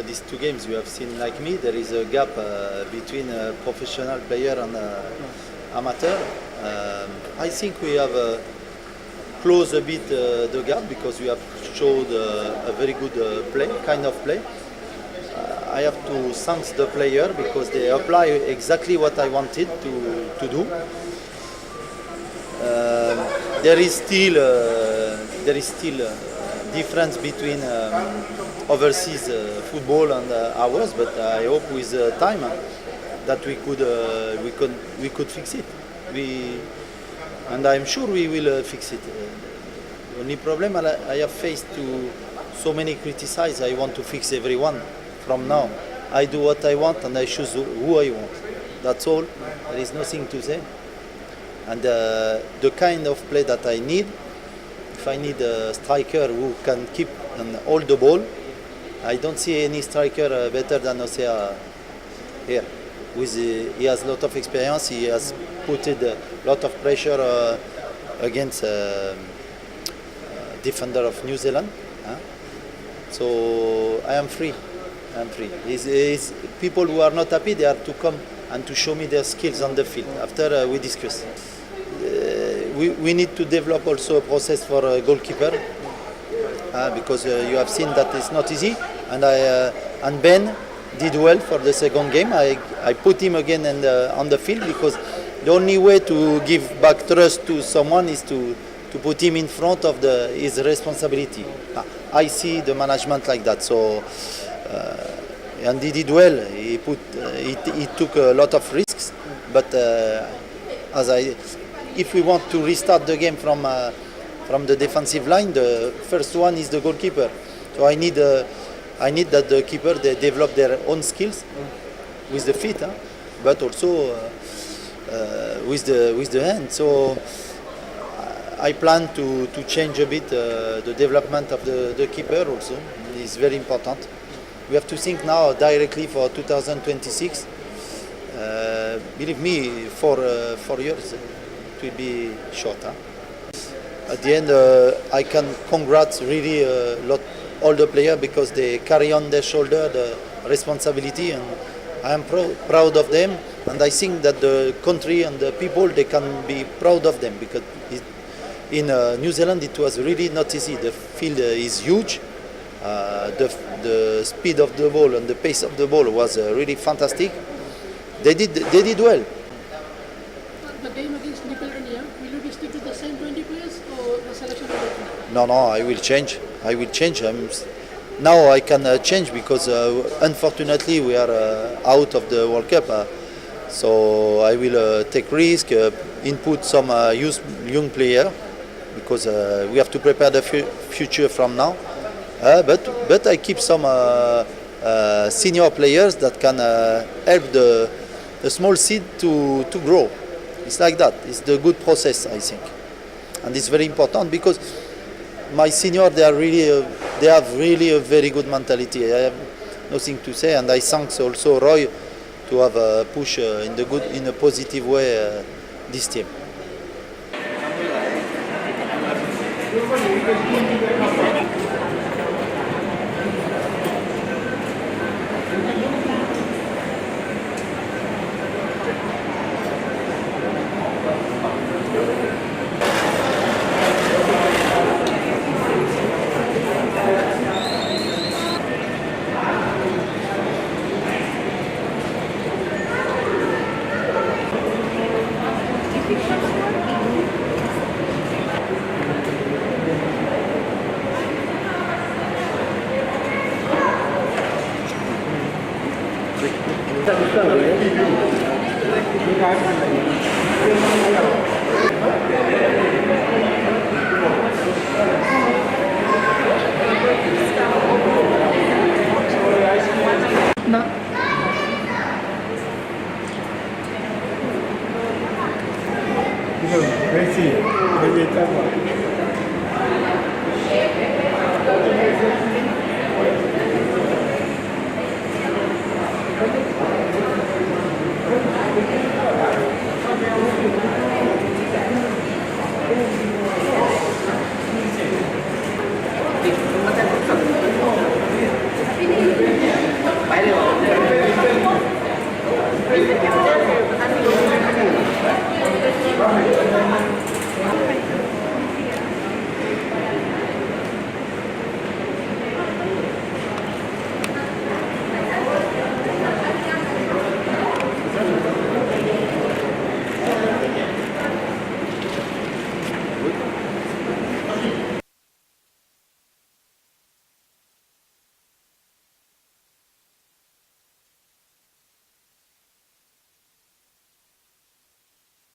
these two games, you have seen like me, there is a gap between a professional player and amateur. I think we have closed a bit the gap because we have showed a very good kind of play. I have to thank the player because they apply exactly what I wanted to do. There is still difference between overseas football and ours, but I hope with time that we could fix it. And I'm sure we will fix it. The only problem I have faced to so many criticize. I want to fix everyone from now. I do what I want and I choose who I want. That's all. There is nothing to say. And the kind of play that I need, if I need a striker who can keep and hold the ball, I don't see any striker better than Osea here. He has a lot of experience. He has put a lot of pressure against defender of New Zealand. So I am free. It's people who are not happy, they have to come and to show me their skills on the field. After we discuss. We need to develop also a process for a goalkeeper because you have seen that it's not easy. And Ben did well for the second game. I put him again on the field because the only way to give back trust to someone is to put him in front of his responsibility. I see the management like that. So and he did well. He took a lot of risks, but if we want to restart the game from the defensive line, the first one is the goalkeeper. So I need that the keeper they develop their own skills with the feet, but also with the hand. So I plan to change a bit the development of the keeper also. It's very important. We have to think now directly for 2026. Believe me, for 4 years it will be short. At the end, I can congratulate really all the players because they carry on their shoulder the responsibility, and I am proud of them. And I think that the country and the people they can be proud of them because in New Zealand it was really not easy. The field is huge. The speed of the ball and the pace of the ball was really fantastic. They did well. The game against Nickelodeon, will you stick to the same 20 players or the selection will No, I will change. Now I can change because unfortunately we are out of the World Cup. So I will take risk, input some young player because we have to prepare the future from now. But I keep some senior players that can help the small seed to grow. It's like that. It's the good process, I think, and it's very important because my senior they have really a very good mentality. I have nothing to say, and I thank also Roy to have push in a positive way this team.